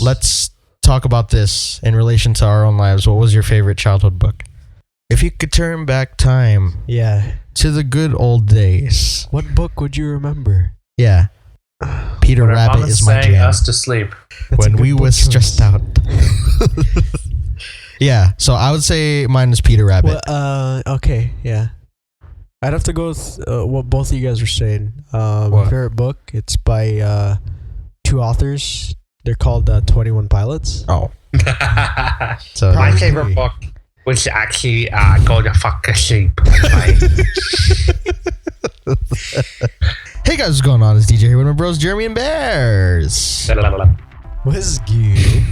let's talk about this in relation to our own lives. What was your favorite childhood book? If you could turn back time to the good old days. What book would you remember? Yeah. Peter When Rabbit is my jam. us to sleep. When we was stressed out. Yeah, so I would say mine is Peter Rabbit. Well, okay, yeah. I'd have to go with what both of you guys were saying. What? Favorite book, it's by two authors. They're called 21 Pilots. Oh. So My favorite book was actually Go to Fuck a Sheep. Hey guys, what's going on? It's DJ here with my bros Jeremy and Bears. What's good?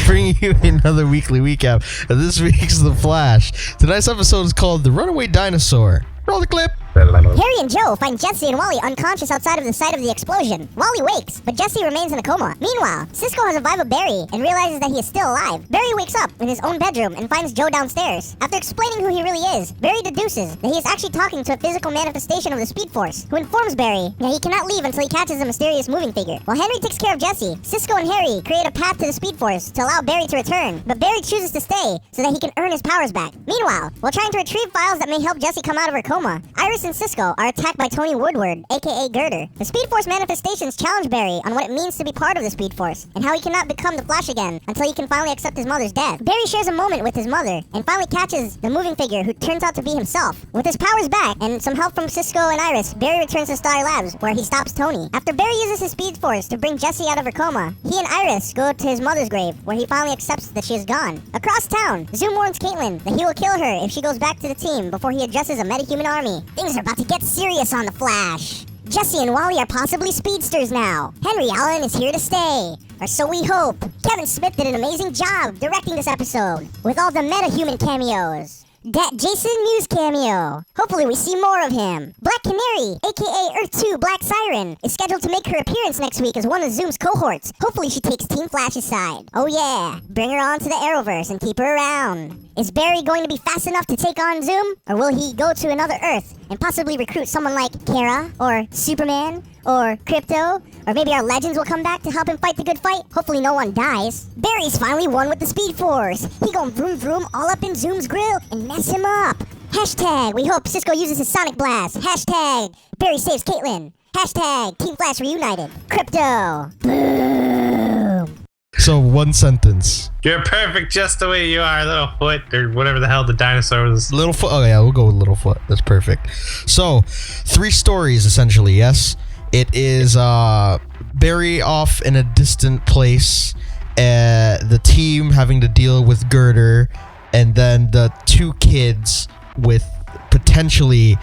Bringing you another weekly recap of this week's The Flash. Tonight's episode is called The Runaway Dinosaur. Roll the clip. Harry and Joe find Jesse and Wally unconscious outside of the site of the explosion. Wally wakes, but Jesse remains in a coma. Meanwhile, Cisco has a vibe of Barry and realizes that he is still alive. Barry wakes up in his own bedroom and finds Joe downstairs. After explaining who he really is, Barry deduces that he is actually talking to a physical manifestation of the Speed Force, who informs Barry that he cannot leave until he catches a mysterious moving figure. While Henry takes care of Jesse, Cisco and Harry create a path to the Speed Force to allow Barry to return, but Barry chooses to stay so that he can earn his powers back. Meanwhile, while trying to retrieve files that may help Jesse come out of her coma, Iris and Cisco are attacked by Tony Woodward, aka Girder. The Speed Force manifestations challenge Barry on what it means to be part of the Speed Force, and how he cannot become the Flash again until he can finally accept his mother's death. Barry shares a moment with his mother, and finally catches the moving figure who turns out to be himself. With his powers back, and some help from Cisco and Iris, Barry returns to Star Labs, where he stops Tony. After Barry uses his Speed Force to bring Jesse out of her coma, he and Iris go to his mother's grave, where he finally accepts that she is gone. Across town, Zoom warns Caitlin that he will kill her if she goes back to the team before he addresses a metahuman army. Things are about to get serious on the Flash. Jesse and Wally are possibly speedsters now. Henry Allen is here to stay. Or so we hope. Kevin Smith did an amazing job directing this episode, with all the metahuman cameos. That Jason Mewes cameo. Hopefully we see more of him. Black Canary, aka Earth 2 Black Siren, is scheduled to make her appearance next week as one of Zoom's cohorts. Hopefully she takes Team Flash's side. Oh yeah, bring her on to the Arrowverse and keep her around. Is Barry going to be fast enough to take on Zoom? Or will he go to another Earth and possibly recruit someone like Kara, or Superman, or Crypto? Or maybe our legends will come back to help him fight the good fight? Hopefully no one dies. Barry's finally won with the Speed Force. He gon' vroom vroom all up in Zoom's grill and mess him up. Hashtag, we hope Cisco uses his Sonic Blast. Hashtag, Barry saves Caitlin. Hashtag, Team Flash reunited. Crypto. Boom. So one sentence. You're perfect just the way you are, Littlefoot, or whatever the hell the dinosaur was. Littlefoot. Oh yeah, we'll go with Littlefoot. That's perfect. So, 3 stories essentially, yes? It is Barry off in a distant place, the team having to deal with Girder, and then the 2 kids with potentially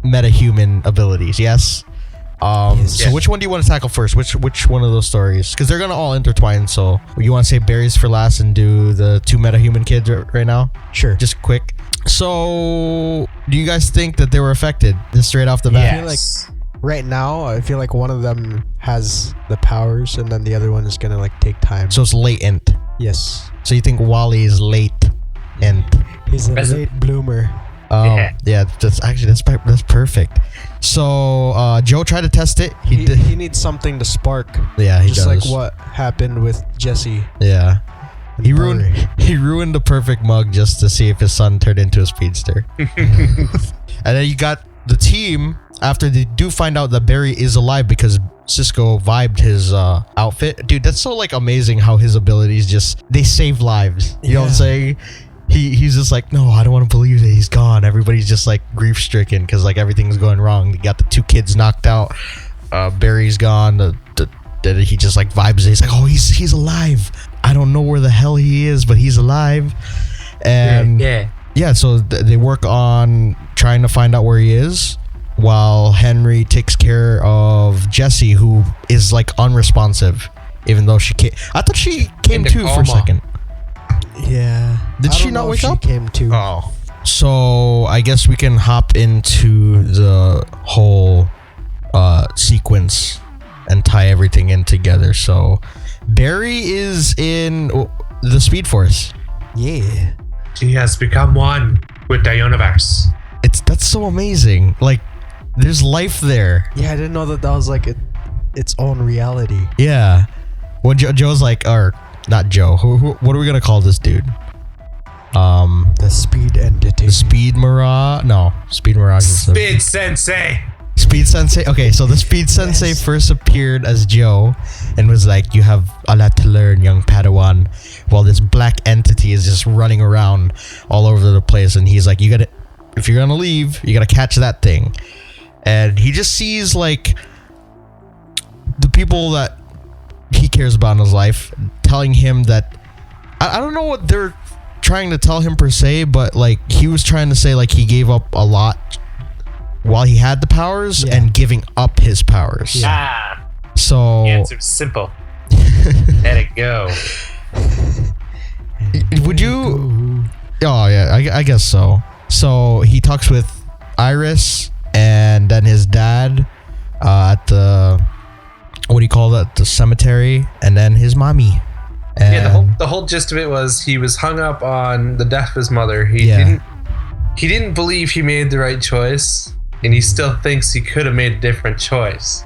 metahuman abilities, yes? So which one do you want to tackle first? Which one of those stories? Because they're gonna all intertwine. So you want to say Barry's for last and do the 2 metahuman kids right now? Sure. Just quick. So do you guys think that they were affected just straight off the bat? I feel like right now, I feel like one of them has the powers, and then the other one is gonna like take time. So it's latent. Yes. So you think Wally is late and He's a late bloomer. yeah, that's perfect. So Joe tried to test it. He needs something to spark. Yeah, he just does. like what happened with Jesse. Yeah. He ruined the perfect mug just to see if his son turned into a speedster. And then you got the team after they do find out that Barry is alive because Cisco vibed his outfit. Dude, that's so like amazing how his abilities they save lives. You know what I'm saying? He's just like, no, I don't want to believe that he's gone. Everybody's just like grief stricken because like everything's going wrong. They got the 2 kids knocked out. Barry's gone. He just like vibes. He's like, oh, he's alive. I don't know where the hell he is, but he's alive. And yeah, so they work on trying to find out where he is, while Henry takes care of Jesse, who is like unresponsive, even though she came. I thought she came to for a second. Yeah. Did she not wake up? She came to. Oh. So I guess we can hop into the whole sequence and tie everything in together. So Barry is in the Speed Force. Yeah. He has become one with the universe. That's so amazing. Like, there's life there. Yeah, I didn't know that was like its own reality. Yeah. when Joe's like, or not Joe. What are we gonna call this dude? The speed entity. The Speed Mirage. No, Speed Mirage. Speed Sensei. Speed Sensei. Okay, so the Speed Sensei first appeared as Joe and was like, "You have a lot to learn, young Padawan." While this black entity is just running around all over the place, and he's like, "You gotta, if you're gonna leave, you gotta catch that thing." And he just sees like the people that he cares about in his life telling him that I don't know what they're trying to tell him per se, but like he was trying to say like he gave up a lot while he had the powers and giving up his powers. So the answer's simple. Let it go. Would you? Oh yeah, I guess so. So he talks with Iris and then his dad at the, what do you call that? The cemetery, and then his mommy. And Yeah, the whole gist of it was he was hung up on the death of his mother. He didn't believe he made the right choice, and he still thinks he could have made a different choice.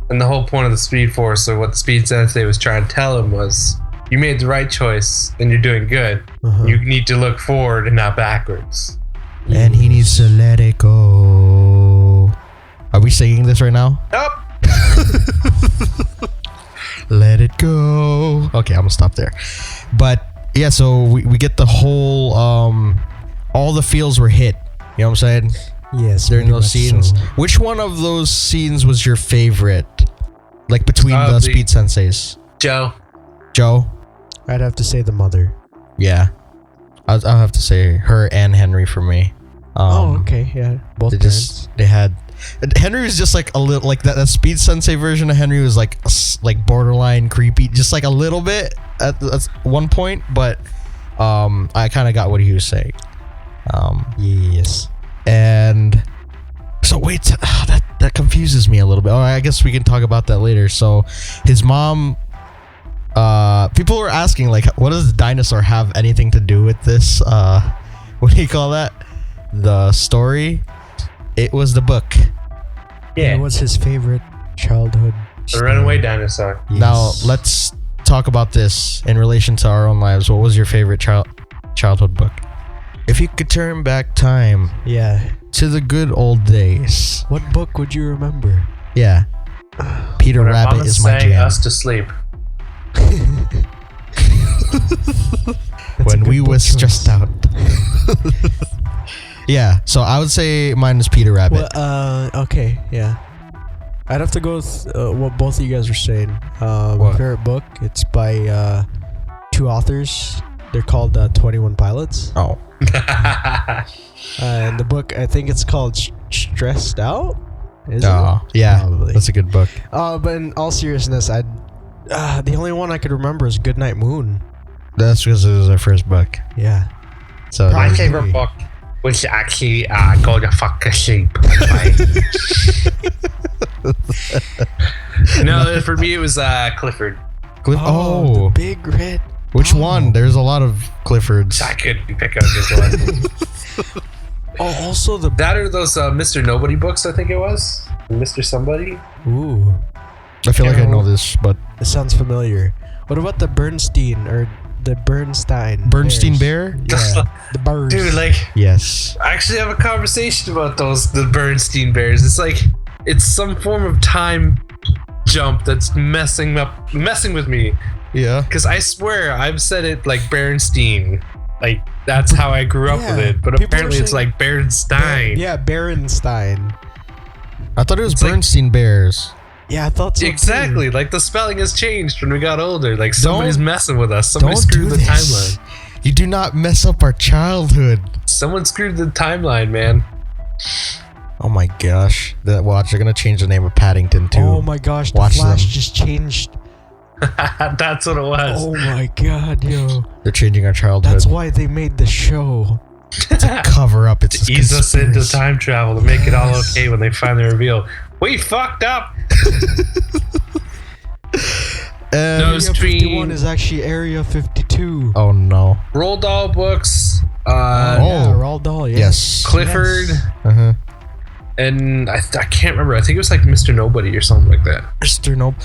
And the whole point of the Speed Force, or what the Speed Sensei was trying to tell him, was you made the right choice and you're doing good. You need to look forward and not backwards. And he needs to let it go. Are we singing this right now? Nope. Let it go. Okay, I'm gonna stop there. But yeah, so we get the whole all the feels were hit. You know what I'm saying? Yes. During pretty those much scenes. so. Which one of those scenes was your favorite? Like between the Speed Senseis? Joe. Joe? I'd have to say the mother. Yeah. I'll have to say her and Henry for me. Okay, yeah. Both parents. They had Henry was just like a little like that Speed Sensei version of Henry was like borderline creepy, just like a little bit at one point, but I kind of got what he was saying. Yes. And so wait, that confuses me a little bit. Oh, I guess we can talk about that later. So his mom, people were asking like, what does the dinosaur have anything to do with this? What do you call that? The story? It was the book. Yeah. It was his favorite childhood. The Runaway Dinosaur. Yes. Now let's talk about this in relation to our own lives. What was your favorite childhood book? If you could turn back time Yeah. to the good old days. What book would you remember? Yeah. Peter When our Rabbit mama is my sang jam. us to sleep. When we was stressed out. Yeah, so I would say mine is Peter Rabbit. Well, okay, yeah. I'd have to go with what both of you guys were saying. What? Favorite book, it's by two authors. They're called 21 Pilots. Oh. And the book, I think it's called Stressed Out? Is Oh, it? yeah. Probably. That's a good book. But in all seriousness, the only one I could remember is Goodnight Moon. That's because it was our first book. Yeah. So My that- favorite book was actually Go to Fuck a Sheep. No, for me it was Clifford. Oh, the big red. which one? There's a lot of Cliffords. I couldn't pick out this one. Oh, also the... That or those Mr. Nobody books, I think it was. Mr. Somebody. Ooh. I feel like I know this, but It sounds familiar. What about the Bernstein or the Bernstein? Bernstein Bears? Bear? Yeah, the birds. Dude, like, Yes. I actually have a conversation about the Bernstein Bears. It's like, it's some form of time jump that's messing with me. Yeah. Because I swear I've said it like Bernstein. Like, that's how I grew up with Yeah, it. But people apparently are it's saying- like Bernstein. Yeah, Berenstein. I thought it was It's like- Bernstein Bears. Yeah, I thought so. Exactly. Too. Like, the spelling has changed when we got older. Like, somebody's Don't- messing with us. Somebody Don't screwed do the this. timeline. You do not mess up our childhood. Someone screwed the timeline, man. Oh my gosh. Watch, they're gonna change the name of Paddington too. Oh my gosh, the Watch Flash them. just changed. That's what it was. Oh my god, yo. They're changing our childhood. That's why they made the show. Cover up. It's a Ease us into conspiracy. time travel to make it all okay when they finally reveal we fucked up. And No, Area it's 51 between is actually Area 52. oh no. Roald Dahl books, Yeah, Oh. Roald Dahl, yeah. Yes. Clifford, Yes. Uh-huh. and I can't remember. I think it was like Mr. Nobody or something like that. Mr. Nope.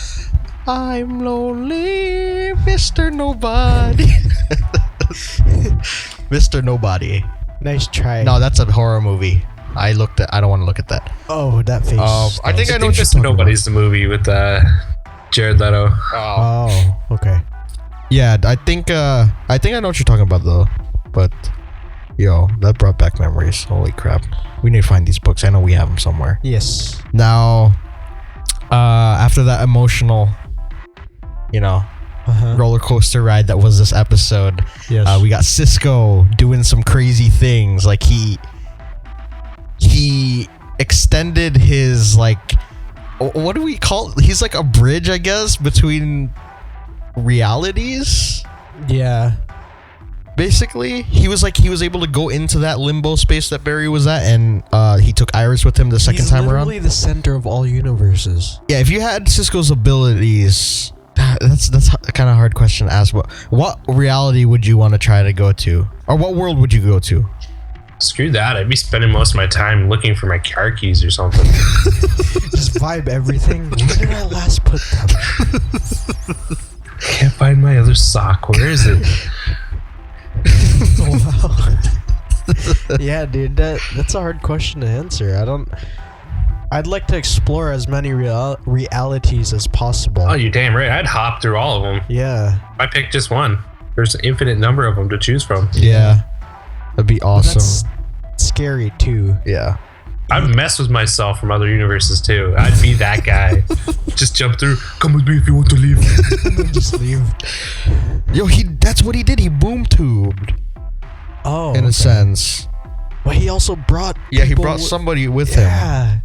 I'm lonely, Mr. Nobody. Mr. Nobody. Nice try. No, that's a horror movie. I don't want to look at that. Oh, that face. I think I know what you're Mr. talking Nobody's the movie with Jared Leto. Oh, okay. Yeah, I think I know what you're talking about though. But yo, that brought back memories. Holy crap. We need to find these books. I know we have them somewhere. Yes. Now, after that emotional, roller coaster ride that was this episode, Yes. we got Cisco doing some crazy things. Like he extended his what do we call it? He's like a bridge, I guess, between realities. Yeah. Basically, he was able to go into that limbo space that Barry was at, and he took Iris with him the second time around. He's literally the center of all universes. Yeah, if you had Cisco's abilities, that's a kind of hard question to ask. What reality would you want to try to go to, or what world would you go to? Screw that. I'd be spending most of my time looking for my car keys or something. Just vibe everything. Where did I last put them? Can't find my other sock. Where is it? Oh, wow. Yeah, dude, that's a hard question to answer. I'd like to explore as many realities as possible. Oh, you're damn right. I'd hop through all of them. Yeah. I picked just one. There's an infinite number of them to choose from. Yeah, that'd be awesome. That's scary too. Yeah. I've messed with myself from other universes too. I'd be that guy. Just jump through. Come with me if you want to leave. Just leave. Yo, that's what he did. He boom tubed. Oh. In a sense. But he also brought. Yeah, he brought somebody with him. Yeah.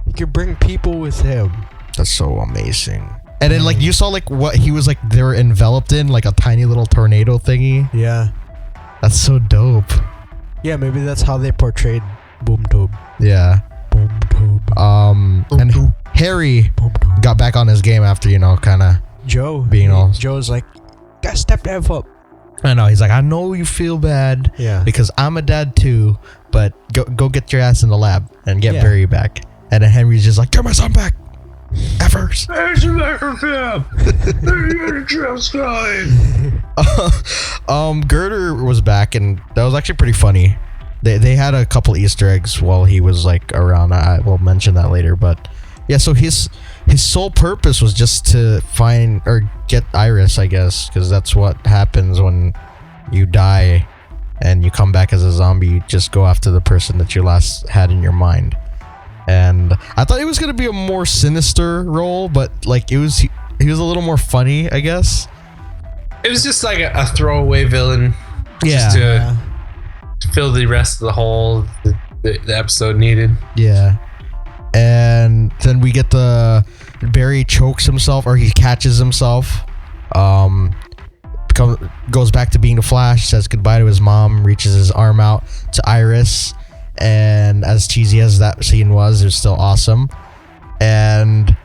He could bring people with him. That's so amazing. And then you saw what he was they were enveloped in, like a tiny little tornado thingy. Yeah. That's so dope. Yeah, maybe that's how they portrayed Boom Tube. Yeah. Boom Tube. And Harry got back on his game after, kind of Joe's like, gotta step that up. I know. He's like, I know you feel bad. Yeah. Because I'm a dad too, but go get your ass in the lab and get Barry back. And then Henry's just like, get my son back. Effers. Girder was back, and that was actually pretty funny. They had a couple Easter eggs while he was around. I will mention that later, but yeah. So his sole purpose was just to find or get Iris, I guess, because that's what happens when you die and you come back as a zombie. You just go after the person that you last had in your mind. And I thought it was gonna be a more sinister role, but he was a little more funny, I guess. It was just like a throwaway villain. Yeah. Just to fill the rest of the hole the episode needed. Yeah. And then we get Barry chokes himself, or he catches himself. Goes back to being the Flash, says goodbye to his mom, reaches his arm out to Iris. And as cheesy as that scene was, it was still awesome. And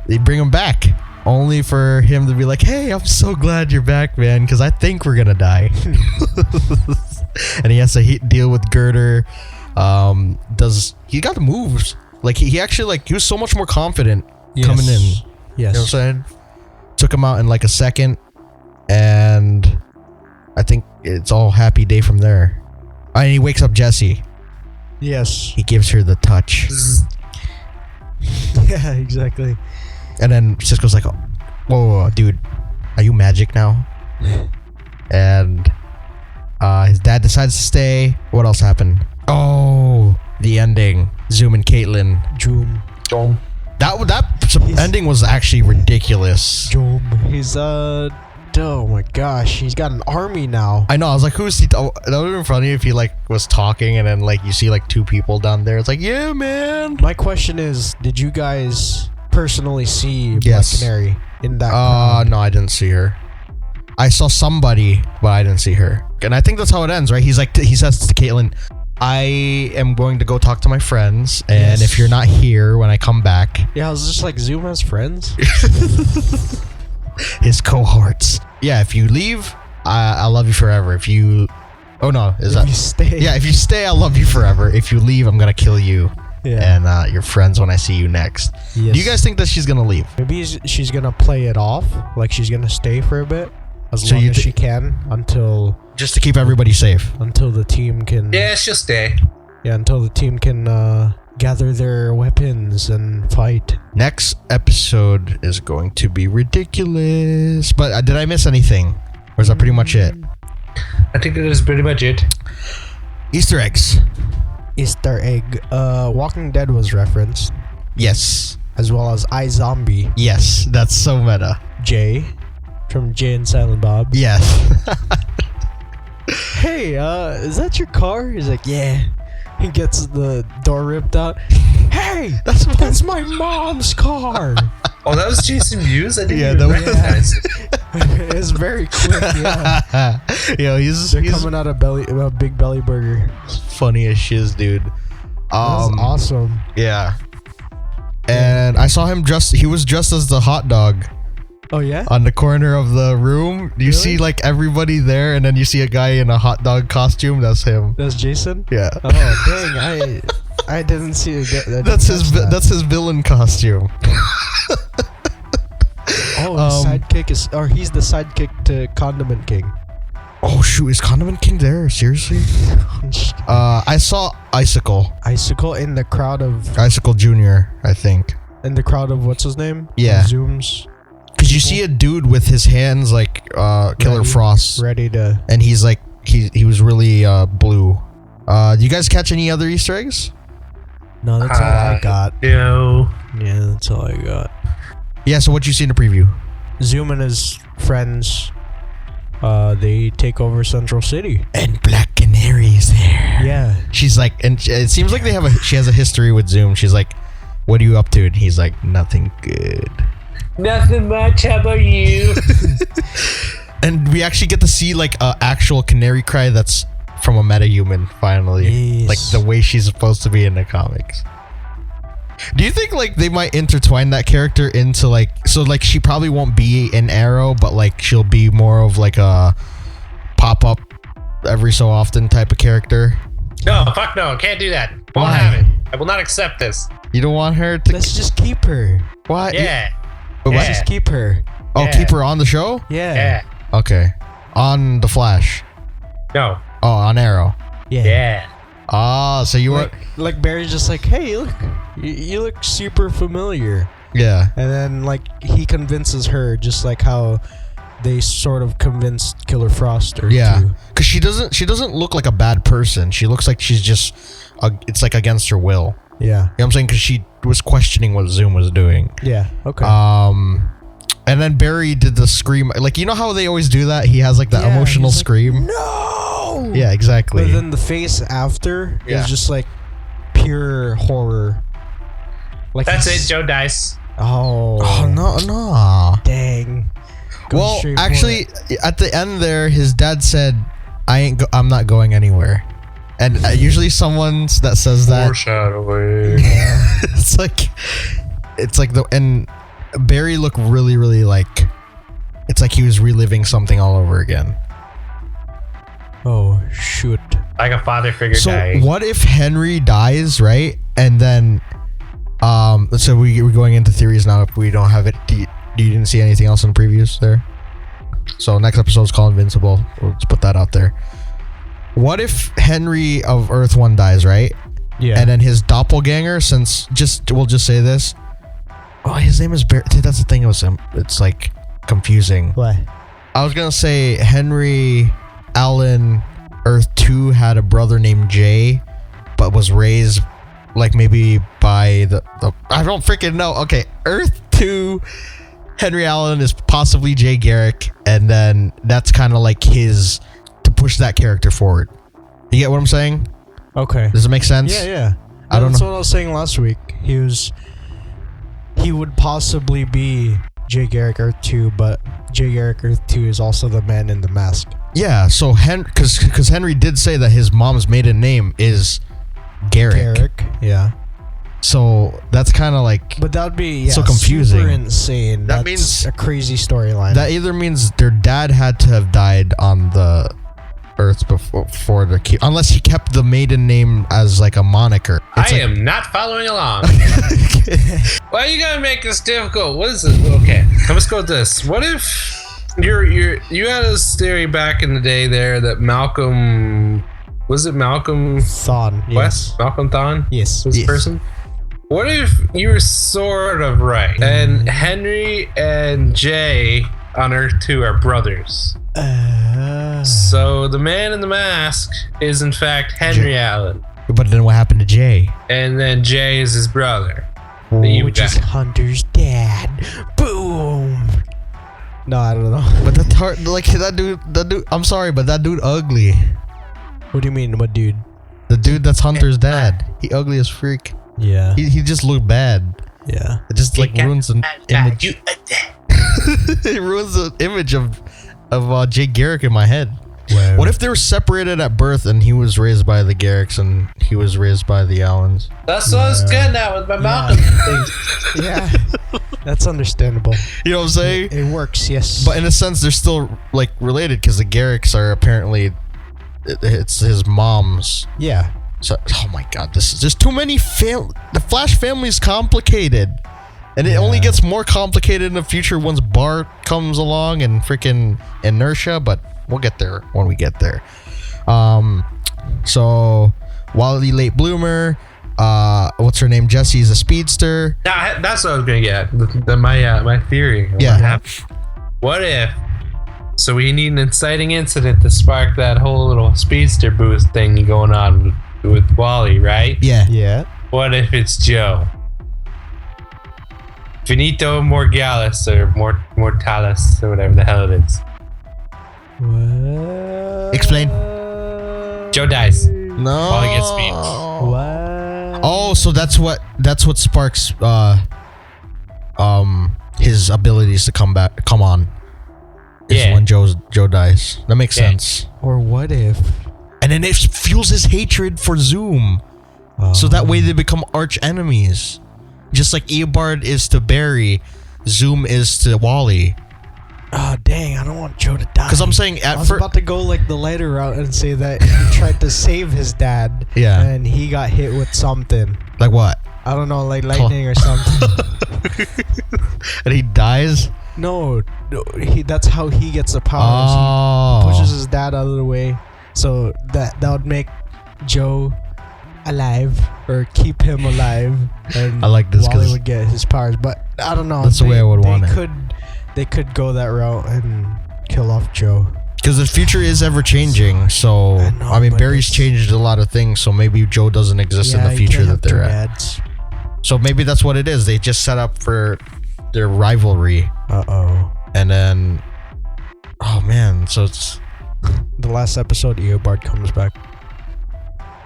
they bring him back, only for him to be like, hey, I'm so glad you're back, man, because I think we're gonna die. And he has to deal with Girder. He got the moves. He actually he was so much more confident coming in. Yes. You know what I'm saying? Took him out in a second, and I think it's all happy day from there. And he wakes up Jessie. Yes. He gives her the touch. Yeah, exactly. And then Cisco's like, whoa, dude, are you magic now? And his dad decides to stay. What else happened? Oh, the ending. Zoom and Caitlin. Joom. That ending was actually ridiculous. Joom. He's oh my gosh, he's got an army now. I know. I was like, who's he? That would have been funny if he was talking and then you see two people down there. It's like, yeah, man. My question is, did you guys personally see Yes. Black Canary in that crowd? No, I didn't see her. I saw somebody, but I didn't see her. And I think that's how it ends, right? He says to Caitlin, I am going to go talk to my friends, and if you're not here when I come back. Yeah, I was just like, Zoom has friends? His cohorts. Yeah, if you leave, I love you forever. If you... Oh, no. If you stay. Yeah, if you stay, I love you forever. If you leave, I'm going to kill you. Yeah. And your friends when I see you next. Yes. Do you guys think that she's gonna leave? Maybe she's gonna play it off, like she's gonna stay for a bit, as So long you as she can, until Just to keep everybody safe. the team can. Yeah, she'll stay. Yeah, until the team can gather their weapons and fight. Next episode is going to be ridiculous. But did I miss anything? Or is that pretty much it? I think that is pretty much it. Easter eggs. Easter egg. Walking Dead was referenced, Yes. as well as iZombie. Yes. That's so meta. Jay from Jay and Silent Bob. Yes. Hey, is that your car? He's like, yeah. He gets the door ripped out. Hey, that's my mom's car. Oh, that was Jason Mewes? I didn't Yeah, even that was- recognize it. It's very quick. Yeah, Yo, he's they're coming out of a big belly burger. funny as shiz, dude. That's awesome. Yeah. And I saw him he was dressed as the hot dog Oh yeah. on the corner of the room. You Really? see like everybody there, and then you see a guy in a hot dog costume. That's him. That's Jason. Yeah. Oh dang! I didn't see it. That's his villain costume. Oh, his sidekick he's the sidekick to Condiment King. Oh shoot, is Condiment King there? Seriously? I saw Icicle in the crowd of Jr. I think. what's his name? Yeah. Zooms. Cause you see a dude with his hands like Killer Frost, ready to. and he's like he was really blue. Do you guys catch any other Easter eggs? No, that's all I got. No. Yeah, that's all I got. Yeah. So what you see in the preview? Zoom and his friends, they take over Central City. And Black Canary is there. Yeah. She's like, and it seems like she has a history with Zoom. She's like, "What are you up to?" And he's like, "Nothing good." Nothing much. How about you? And we actually get to see like a actual canary cry that's from a metahuman finally. Yes. Like the way she's supposed to be in the comics. Do you think like they might intertwine that character into like, so like she probably won't be an Arrow, but like she'll be more of like a pop-up every so often type of character? No, fuck no. Can't do that. Won't Why? have it. I will not accept this. You don't want her to? Let's just keep her. Why? Yeah. What? Yeah. Just keep her. Oh, Yeah. keep her on the show? Yeah. Yeah. Okay. On the Flash. No. Oh, on Arrow. Yeah. Ah, so you were. Like Barry's just like, hey, look, you look super familiar. Yeah. And then like he convinces her, just like how they sort of convinced Killer Frost or Yeah, two. because she doesn't look like a bad person. She looks like she's just, it's like against her will. Yeah. You know what I'm saying? Because she was questioning what Zoom was doing. Yeah. Okay. And then Barry did the scream. Like, you know how they always do that? He has like that Yeah, emotional he's like, scream. No. Yeah, exactly. But then the face after Yeah. is just like pure horror. Like That's he's- it. Joe Dice. Oh. Oh no. Dang. Go Well, straight for actually, it. at the end there, his dad said, I'm not going anywhere." And usually someone that says that, Foreshadowing. it's like and Barry looked really, really like, it's like he was reliving something all over again. Oh shoot. Like a father figure So dying. what if Henry dies, right? And then, so we're going into theories now. If we don't have it, you didn't see anything else in the previews there? So next episode is called Invincible. Let's put that out there. What if Henry of Earth 1 dies, right? Yeah. And then his doppelganger, we'll just say this. Oh, his name is Barry. That's the thing. It's like confusing. What? I was gonna say Henry Allen Earth 2 had a brother named Jay, but was raised like maybe by the I don't freaking know. Okay, Earth 2, Henry Allen is possibly Jay Garrick, and then that's kind of like his to push that character forward. You get what I'm saying? Okay. Does it make sense? Yeah. I don't That's know. what I was saying last week. He would possibly be Jay Garrick Earth 2, but Jay Garrick Earth 2 is also the man in the mask. Yeah. So because Henry did say that his mom's maiden name is Garrick. Yeah. So that's kind of like, But that would be so confusing. super insane. That That's means- a crazy storyline. that either means their dad had to have died on the Earth before the unless he kept the maiden name as like a moniker. I am not following along. Why you gotta make this difficult? What is it? Okay, let's go with this. What if you had this theory back in the day there that Malcolm Thawne? West? Yes. Malcolm Thawne? Yes. Was the person? What if you were sort of right and Henry and Jay on Earth 2 are brothers? So the man in the mask is in fact Henry Allen. But then what happened to Jay? And then Jay is his brother. Which is Hunter's dad. Boom. No, I don't know. But that's hard. Like that dude. I'm sorry, but that dude ugly. What do you mean, what dude? The dude that's Hunter's dad. He ugly as freak. Yeah. He just looked bad. Yeah. It just like ruins an image. It ruins the image of Jay Garrick in my head. Wow. What if they were separated at birth and he was raised by the Garricks and he was raised by the Allens? That's what I was getting at with my Malcolm thing. Yeah. That's understandable. You know what I'm saying? It works, yes. But in a sense, they're still like related because the Garricks are apparently it's his mom's. Yeah. So, oh my God, there's too many the Flash family is complicated, and it only gets more complicated in the future once Bart comes along and freaking Inertia. But we'll get there when we get there. So Wally late bloomer. What's her name? Jessie's a speedster. That's what I was gonna get. My theory. Yeah. What if? So we need an inciting incident to spark that whole little speedster boost thing going on with Wally, right? Yeah. Yeah. What if it's Joe? Finito Morgalis or Mortalis or whatever the hell it is. What? Explain. Joe dies. No. Wally gets speed. What? Oh, so that's what sparks his abilities to come on. Is when Joe dies. That makes sense. Or what if? And then it fuels his hatred for Zoom. So that way they become arch enemies. Just like Eobard is to Barry, Zoom is to Wally. Oh dang! I don't want Joe to die. Because I'm saying I was about to go like the lighter route and say that he tried to save his dad. Yeah. And he got hit with something. Like what? I don't know, like lightning or something. And he dies? No, that's how he gets the powers. Oh. He pushes his dad out of the way, so that would make Joe alive or keep him alive. And I like this Wally 'cause would get his powers, but I don't know. that's the way I would want it. They could go that route and kill off Joe. Because the future is ever changing, so I mean Barry's changed a lot of things, so maybe Joe doesn't exist in the future that they're at. So maybe that's what it is. They just set up for their rivalry. And then, oh man, so it's the last episode. Eobard comes back.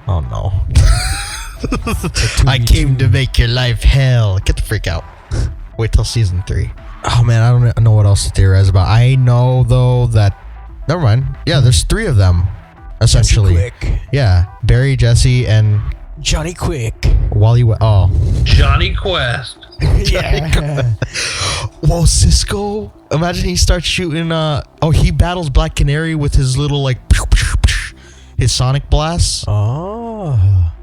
Oh no! I came to make your life hell. Get the freak out. Wait till season 3. Oh man, I don't know what else to theorize about. I know though that. Never mind. Yeah, there's 3 of them, essentially. Jesse Quick. Yeah, Barry, Jesse, and Johnny Quick. Wally. Johnny Quest. Yeah. Whoa, Cisco! Imagine he starts shooting. He battles Black Canary with his little like his sonic blasts. Oh.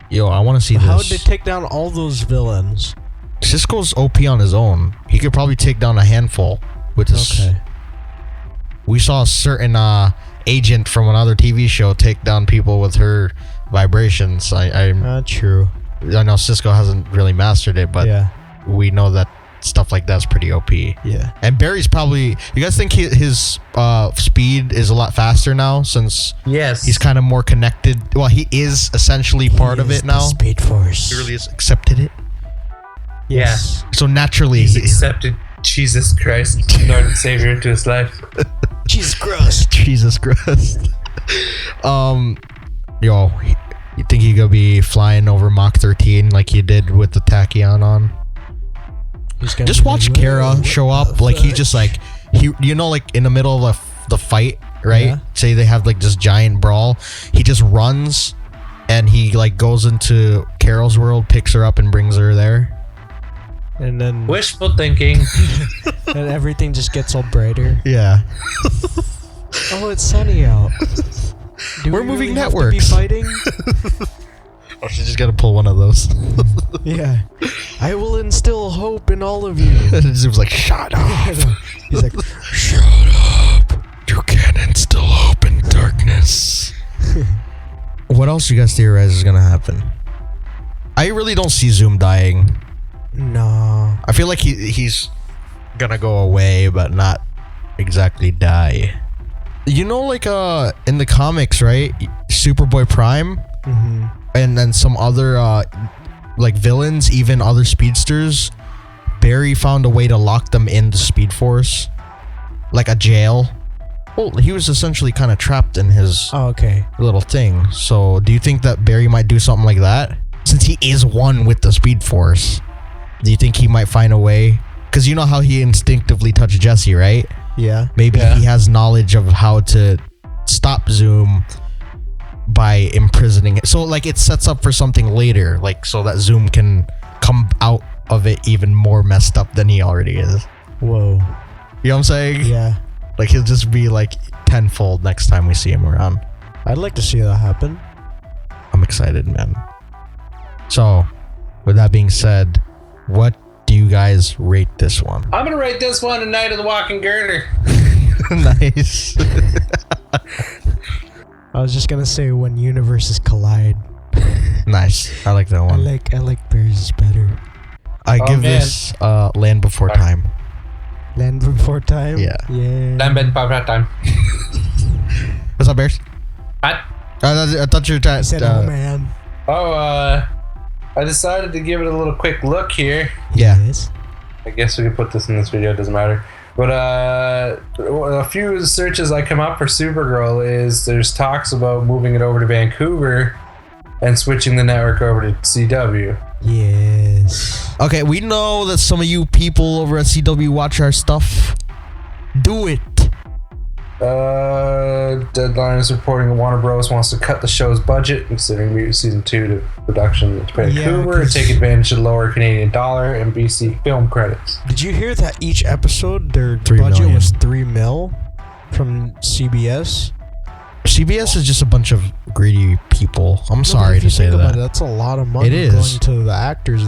Yo, I want to see this. How would they take down all those villains? Cisco's OP on his own. He could probably take down a handful with his. Okay. We saw a certain agent from another TV show take down people with her vibrations. True. I know Cisco hasn't really mastered it, but yeah, we know that stuff like that's pretty OP. Yeah. And Barry's probably. You guys think his speed is a lot faster now since he's kind of more connected? Well, he is essentially part of it now. Speed Force. He really has accepted it. Yes. So naturally, he's accepted Jesus Christ, Lord and Savior, into his life. Jesus Christ. Jesus Christ. Yo, you think he could be flying over Mach 13 like he did with the Tachyon on? Just watch Kara show up. Like he's just like like in the middle of the fight, right? Yeah. Say they have like this giant brawl. He just runs and he like goes into Carol's world, picks her up, and brings her there. And then wishful thinking. and everything just gets all brighter. Yeah. Oh, it's sunny out. Do We're we moving really networks. Have to be fighting? Oh, she's just gotta pull one of those. Yeah. I will instill hope in all of you. And Zoom's like, shut up. He's like, Shut up. You can't instill hope in darkness. What else do you guys theorize is gonna happen? I really don't see Zoom dying. no. I feel like he's gonna go away, but not exactly die. You know, like in the comics, right? Superboy Prime, Mm-hmm. and then some other like villains, even other speedsters. Barry found a way to lock them in the Speed Force, like a jail. Well, he was essentially kind of trapped in his Oh, okay. little thing. So, do you think that Barry might do something like that? Since he is one with the Speed Force, do you think he might find a way? Because you know how he instinctively touched Jesse, right? Yeah. Maybe he has knowledge of how to stop Zoom by imprisoning it. So, like, it sets up for something later, like, so that Zoom can come out of it even more messed up than he already is. Whoa. You know what I'm saying? Yeah. Like, he'll just be, like, tenfold next time we see him around. I'd like to see that happen. I'm excited, man. So, with that being said, what do you guys rate this one? I'm gonna rate this one a Night of the Walking Girder. Nice. I was just gonna say when universes collide. Nice. I like that I one. like Bears better. I Oh, give man. this Land Before Time. Land Before Time. Yeah. Yeah. Damn bed pop that time. What's up, Bears? What? I thought you were trying I said, oh man. Oh, I decided to give it a little quick look here. Yeah. Yes. I guess we could put this in this video, it doesn't matter. But a few searches I come up for Supergirl is there's talks about moving it over to Vancouver and switching the network over to CW. Yes. Okay, we know that some of you people over at CW watch our stuff. Do it. Deadline is reporting that Warner Bros. Wants to cut the show's budget, considering Mutant Season 2 to production to Vancouver, and 'cause- take advantage of the lower Canadian dollar and BC film credits. Did you hear that each episode their 3 budget million. was $3 million from CBS? CBS is just a bunch of greedy people. I'm No, but sorry if to you say think about that. it, that's a lot of money It is. going to the actors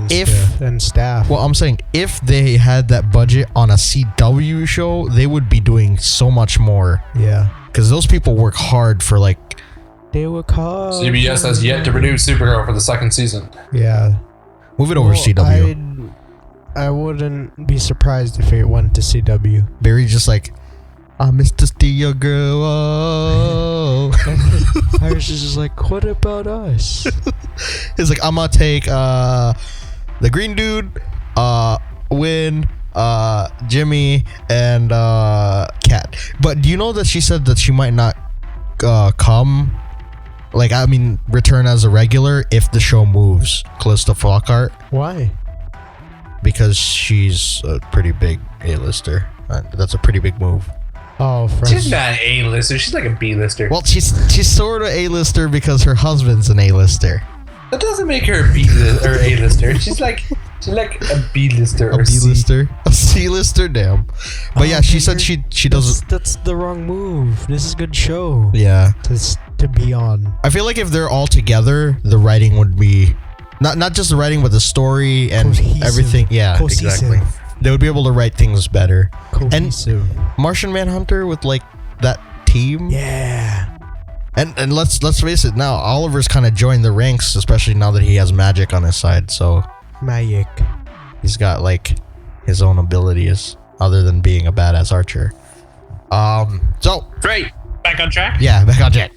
and staff. Well, I'm saying if they had that budget on a CW show, they would be doing so much more. Yeah. Because those people work hard for like. They were called. CBS has yet to produce Supergirl for the second season. Yeah. Move it over Well, CW. I wouldn't be surprised if it went to CW. Barry's just like, I missed to steal your girl. Oh. Iris is just like, what about us? He's like, I'm gonna take the green dude, Win, Jimmy, and Cat. But do you know that she said that she might not come? Like, I mean, return as a regular if the show moves Callista Flockhart, Why? because she's a pretty big A-lister. That's a pretty big move. Oh, She's from not an A-lister, she's like a B-lister. Well, she's sort of A-lister because her husband's an A-lister. That doesn't make her a B-lister or A-lister. She's like a B-lister A or C. B-lister, a C-lister, damn. But yeah, she said she doesn't. That's the wrong move. This is a good show. Yeah, To be on. I feel like if they're all together, the writing would be not just the writing, but the story and Cohesive. everything. Yeah, Cohesive. exactly. They would be able to write things better. Cohesive. Martian Manhunter with like that team. Yeah. And let's face it, now Oliver's kind of joined the ranks, especially now that he has magic on his side. So Magic. he's got like his own abilities other than being a badass archer. So Great. Back on track? yeah, back on track.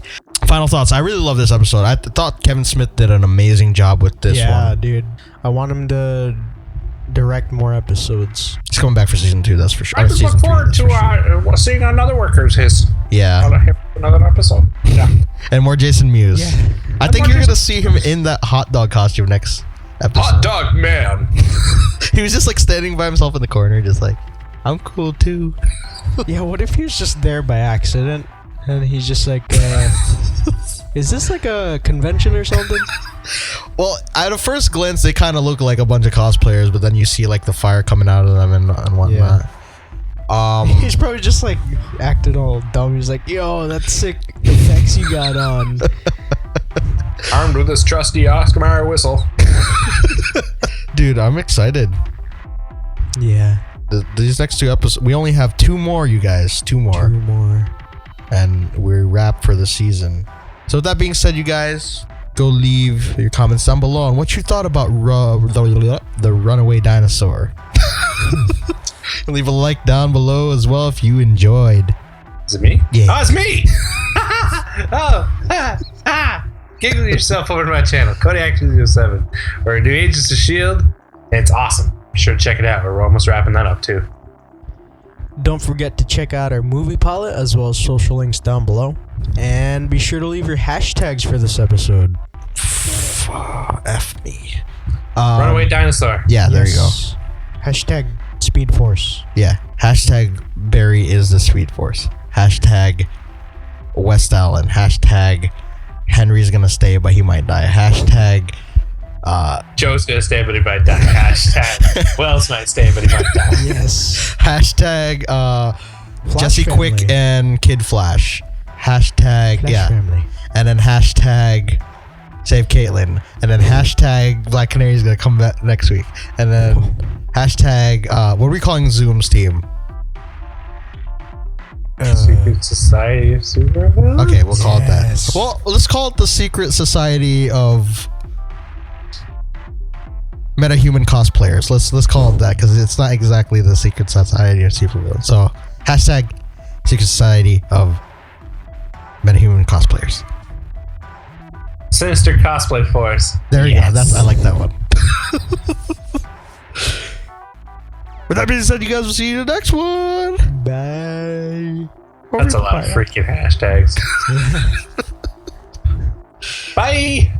Final thoughts. I really love this episode. I thought Kevin Smith did an amazing job with this Yeah, one. dude. I want him to direct more episodes. He's coming back for season 2, that's for sure. I Or just season look 3, forward that's for sure. to seeing another workers his Yeah, another episode. Yeah. and more Jason Mewes. Yeah. I think you're gonna see him in that hot dog costume next episode. Hot dog man. He was just like standing by himself in the corner, just like, I'm cool too. Yeah, what if he was just there by accident and he's just like, is this like a convention or something? Well, at a first glance, they kind of look like a bunch of cosplayers, but then you see like the fire coming out of them and whatnot. He's probably just like acted all dumb. He's like, yo, that's sick effects you got on. Armed with this trusty Oscar Mayer whistle. Dude, I'm excited. Yeah. These next 2 episodes, we only have 2 more, you guys. 2 more. 2 more. And we're wrapped for the season. So with that being said, you guys, go leave your comments down below on what you thought about the Runaway Dinosaur. Leave a like down below as well if you enjoyed. Is it me? Yeah. Oh, it's me! Giggle yourself over to my channel, Kodiak207, where I do Agents of S.H.I.E.L.D., and it's awesome. Be sure to check it out. We're almost wrapping that up, too. Don't forget to check out our movie pilot as well as social links down below. And be sure to leave your hashtags for this episode. F me. Runaway Dinosaur. Yeah, there you go. Hashtag Speed Force. Yeah. Hashtag Barry is the Speed Force. Hashtag West Allen. Hashtag Henry's gonna stay, but he might die. Hashtag Joe's gonna stay, but he might die. Hashtag Wells might stay, but he might die. Yes. Hashtag Jesse family. Quick and Kid Flash. Hashtag Flash family. And then hashtag Save Caitlin. And then hashtag Black Canary's gonna come back next week. And then hashtag what are we calling Zoom's team? Secret Society of Supergirl? Okay, we'll call it that. Yes. Well, let's call it the Secret Society of Metahuman Cosplayers. Let's call it that because it's not exactly the Secret Society of Supergirl. So hashtag Secret Society of Metahuman Cosplayers. Sinister Cosplay Force. There you go. I like that one. With that being said, you guys will see you in the next one. Bye. That's a lot of freaking hashtags. Bye.